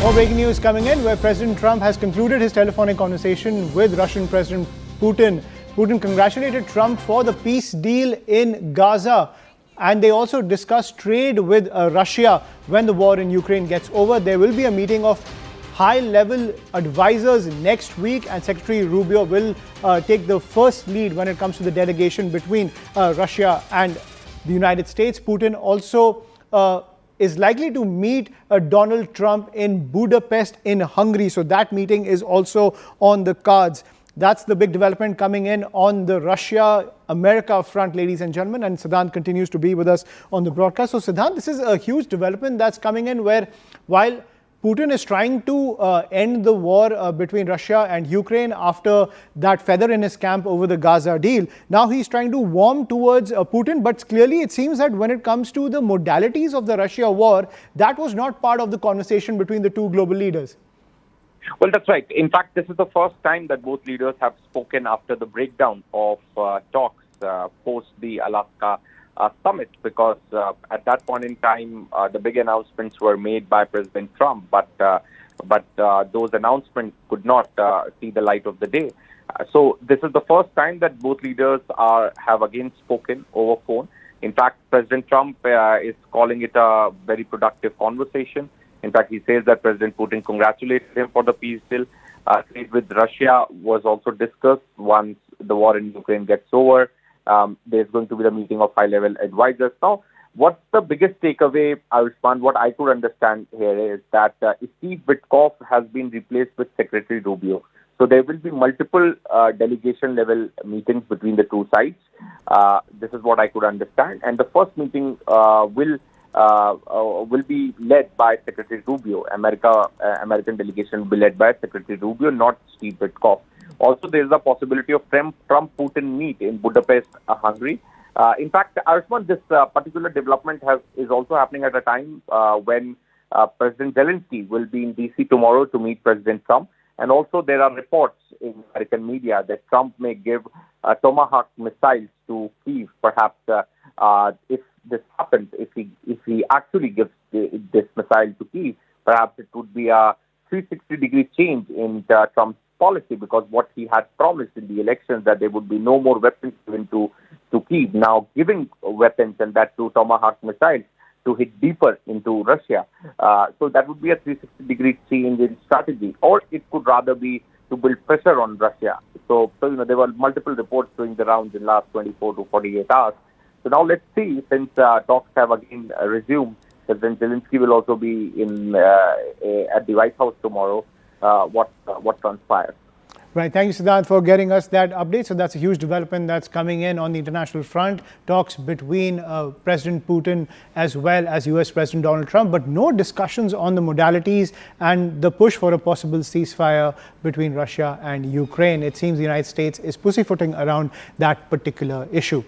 More breaking news coming in, where President Trump has concluded his telephonic conversation with Russian President Putin. Putin congratulated Trump for the peace deal in Gaza. And they also discussed trade with Russia when the war in Ukraine gets over. There will be a meeting of high-level advisors next week, and Secretary Rubio will take the first lead when it comes to the delegation between Russia and the United States. Putin also is likely to meet Donald Trump in Budapest in Hungary. So that meeting is also on the cards. That's the big development coming in on the Russia-America front, ladies and gentlemen. And Siddhant continues to be with us on the broadcast. So Siddhant, this is a huge development that's coming in, where while Putin is trying to end the war between Russia and Ukraine after that feather in his camp over the Gaza deal, now he's trying to warm towards Putin. But clearly it seems that when it comes to the modalities of the Russia war, that was not part of the conversation between the two global leaders. Well, that's right. In fact, this is the first time that both leaders have spoken after the breakdown of talks post the Alaska summit, because at that point in time, the big announcements were made by President Trump, but those announcements could not see the light of the day. So this is the first time that both leaders have again spoken over phone. In fact, President Trump is calling it a very productive conversation. In fact, he says that President Putin congratulated him for the peace deal. Trade with Russia was also discussed once the war in Ukraine gets over. There's going to be the meeting of high-level advisors. Now, what's the biggest takeaway, Ayushman? What I could understand here is that Steve Witkoff has been replaced with Secretary Rubio. So there will be multiple delegation-level meetings between the two sides. This is what I could understand. And the first meeting will be led by Secretary Rubio. American delegation will be led by Secretary Rubio, not Steve Witkoff. Also, there is a possibility of Trump-Putin meet in Budapest, Hungary. In fact, Ayushman, this particular development is also happening at a time when President Zelensky will be in D.C. tomorrow to meet President Trump. And also, there are reports in American media that Trump may give Tomahawk missiles to Kyiv, perhaps if this happens, if he actually gives this missile to Kyiv, perhaps it would be a 360-degree change in Trump's policy, because what he had promised in the elections that there would be no more weapons given to Kyiv, now giving weapons, and that to Tomahawk missiles to hit deeper into Russia. So that would be a 360-degree change in strategy, or it could rather be to build pressure on Russia. So there were multiple reports doing the rounds in the last 24 to 48 hours. So now let's see, since talks have again resumed, President Zelensky will also be at the White House tomorrow. What transpires. Right. Thank you, Siddhant, for getting us that update. So that's a huge development that's coming in on the international front. Talks between President Putin as well as US President Donald Trump, but no discussions on the modalities and the push for a possible ceasefire between Russia and Ukraine. It seems the United States is pussyfooting around that particular issue.